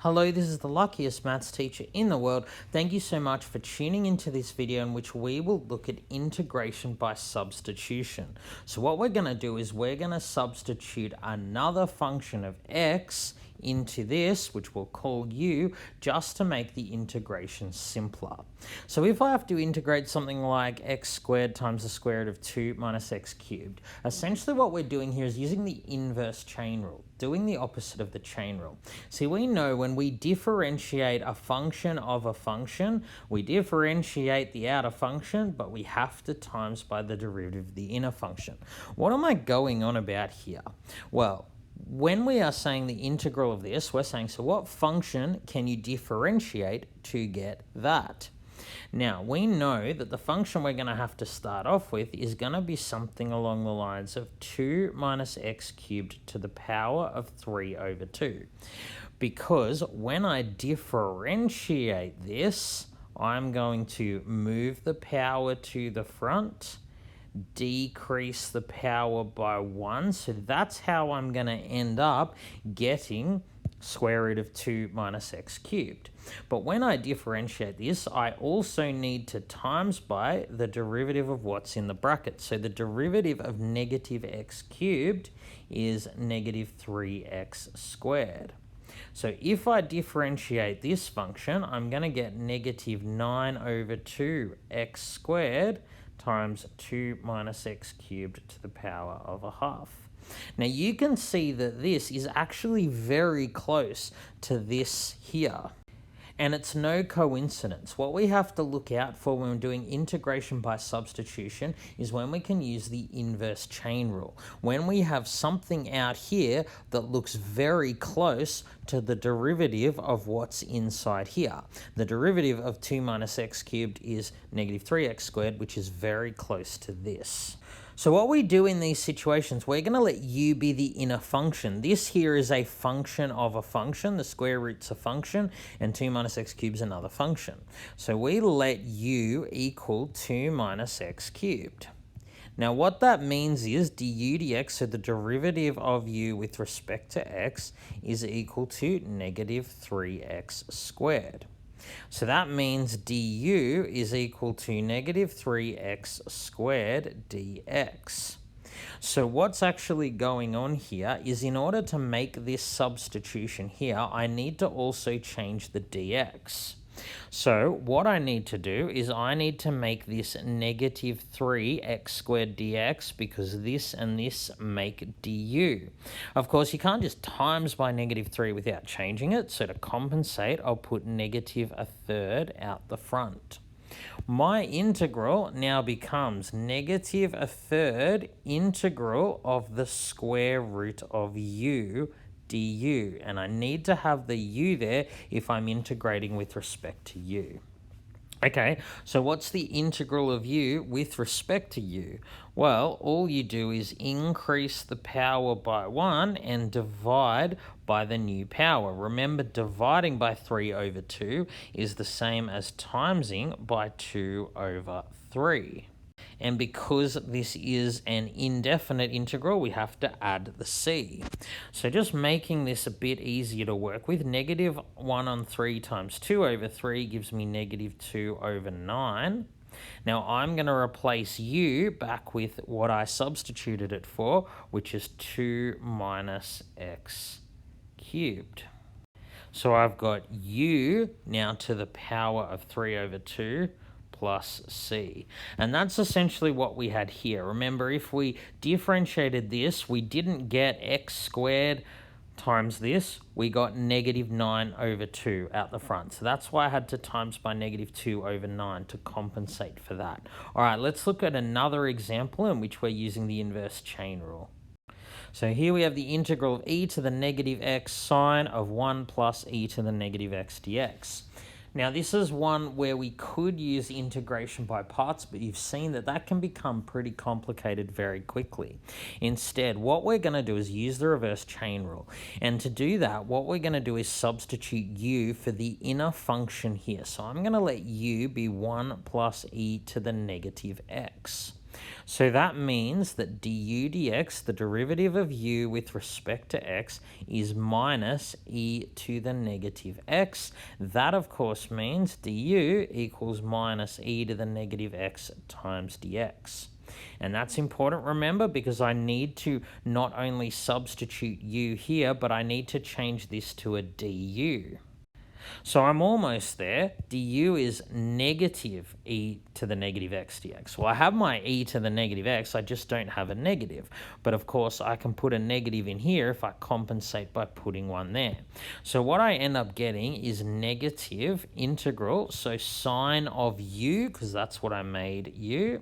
Hello, this is the luckiest maths teacher in the world. Thank you so much for tuning into this video in which we will look at integration by substitution. So what we're going to do is we're going to substitute another function of x into this, which we'll call u, just to make the integration simpler. So if I have to integrate something like x squared times the square root of 2 minus x cubed, essentially what we're doing here is using the inverse chain rule, doing the opposite of the chain rule. See, we know when we differentiate a function of a function, we differentiate the outer function, but we have to times by the derivative of the inner function. What am I going on about here? Well, when we are saying the integral of this, we're saying, so what function can you differentiate to get that? Now, we know that the function we're going to have to start off with is going to be something along the lines of 2 minus x cubed to the power of 3 over 2. Because when I differentiate this, I'm going to move the power to the front, decrease the power by 1. So that's how I'm going to end up getting square root of 2 minus x cubed. But when I differentiate this, I also need to times by the derivative of what's in the bracket. So the derivative of negative x cubed is negative 3x squared. So if I differentiate this function, I'm going to get negative 9 over 2x squared times 2 minus x cubed to the power of a half. Now you can see that this is actually very close to this here. And it's no coincidence. What we have to look out for when we're doing integration by substitution is when we can use the inverse chain rule. When we have something out here that looks very close to the derivative of what's inside here. The derivative of 2 minus x cubed is negative 3x squared, which is very close to this. So what we do in these situations, we're going to let u be the inner function. This here is a function of a function. The square root's a function, and 2 minus x cubed is another function. So we let u equal 2 minus x cubed. Now what that means is du dx, so the derivative of u with respect to x, is equal to negative 3x squared. So that means du is equal to negative 3x squared dx. So what's actually going on here is in order to make this substitution here, I need to also change the dx. So what I need to do is I need to make this negative 3x squared dx because this and this make du. Of course, you can't just times by negative 3 without changing it. So to compensate, I'll put negative a third out the front. My integral now becomes negative a third integral of the square root of u du, and I need to have the u there if I'm integrating with respect to u. Okay, so what's the integral of u with respect to u? Well, all you do is increase the power by 1 and divide by the new power. Remember, dividing by 3 over 2 is the same as timesing by 2 over 3. And because this is an indefinite integral, we have to add the c. So just making this a bit easier to work with, negative 1 on 3 times 2 over 3 gives me negative 2 over 9. Now I'm going to replace u back with what I substituted it for, which is 2 minus x cubed. So I've got u now to the power of 3 over 2 plus c. And that's essentially what we had here. Remember, if we differentiated this, we didn't get x squared times this, we got negative 9 over 2 out the front. So that's why I had to times by negative 2 over 9 to compensate for that. All right, let's look at another example in which we're using the inverse chain rule. So here we have the integral of e to the negative x sine of 1 plus e to the negative x dx. Now this is one where we could use integration by parts, but you've seen that that can become pretty complicated very quickly. Instead, what we're going to do is use the reverse chain rule. And to do that, what we're going to do is substitute u for the inner function here. So I'm going to let u be 1 plus e to the negative x. So that means that du dx, the derivative of u with respect to x, is minus e to the negative x. That, of course, means du equals minus e to the negative x times dx. And that's important, remember, because I need to not only substitute u here, but I need to change this to a du. So I'm almost there. Du is negative e to the negative x dx. Well, I have my e to the negative x, I just don't have a negative. But of course, I can put a negative in here if I compensate by putting one there. So what I end up getting is negative integral, so sine of u, because that's what I made u.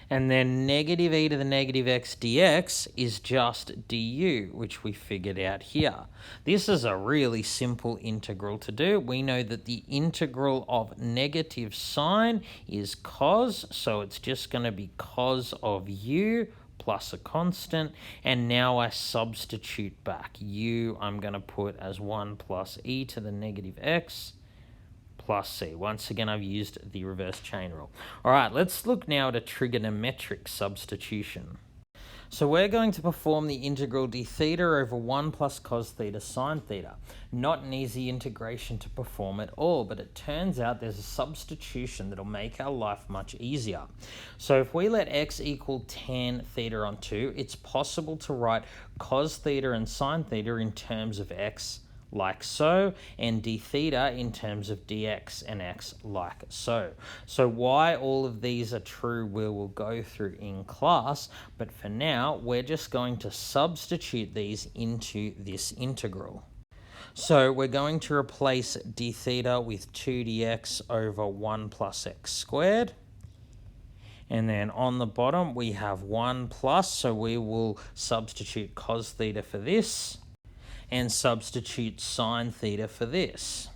And then negative e to the negative x dx is just du, which we figured out here. This is a really simple integral to do. We know that the integral of negative sine is cos, so it's just going to be cos of u plus a constant. And now I substitute back. U I'm going to put as 1 plus e to the negative x plus c. Once again, I've used the reverse chain rule. All right, let's look now at a trigonometric substitution. So we're going to perform the integral d theta over 1 plus cos theta sine theta. Not an easy integration to perform at all, but it turns out there's a substitution that'll make our life much easier. So if we let x equal tan theta on 2, it's possible to write cos theta and sine theta in terms of x like so, and d theta in terms of dx and x like so. So why all of these are true we will go through in class, but for now we're just going to substitute these into this integral. So we're going to replace d theta with 2 dx over 1 plus x squared. And then on the bottom we have 1 plus, so we will substitute cos theta for this and substitute sine theta for this.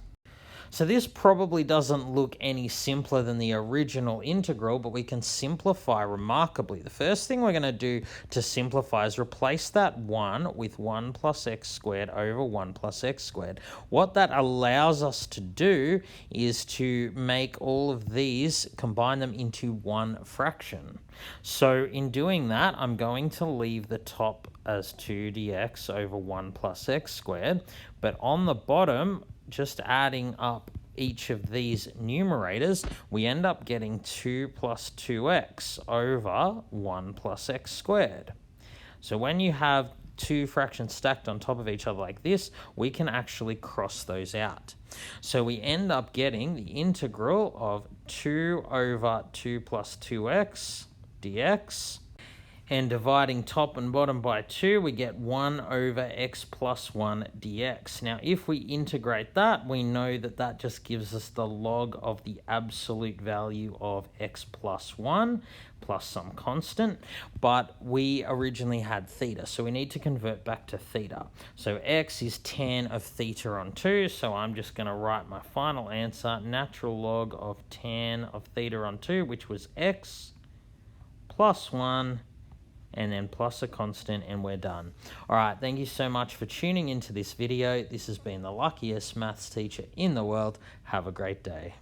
So this probably doesn't look any simpler than the original integral, but we can simplify remarkably. The first thing we're going to do to simplify is replace that 1 with 1 plus x squared over 1 plus x squared. What that allows us to do is to make all of these, combine them into one fraction. So in doing that, I'm going to leave the top as 2 dx over 1 plus x squared, but on the bottom, just adding up each of these numerators, we end up getting 2 plus 2x over 1 plus x squared. So when you have two fractions stacked on top of each other like this, we can actually cross those out. So we end up getting the integral of 2 over 2 plus 2x dx, and dividing top and bottom by 2, we get 1 over x plus 1 dx. Now, if we integrate that, we know that that just gives us the log of the absolute value of x plus 1 plus some constant, but we originally had theta, so we need to convert back to theta. So x is tan of theta on 2, so I'm just going to write my final answer, natural log of tan of theta on 2, which was x plus 1, and then plus a constant, and we're done. All right, thank you so much for tuning into this video. This has been the luckiest maths teacher in the world. Have a great day.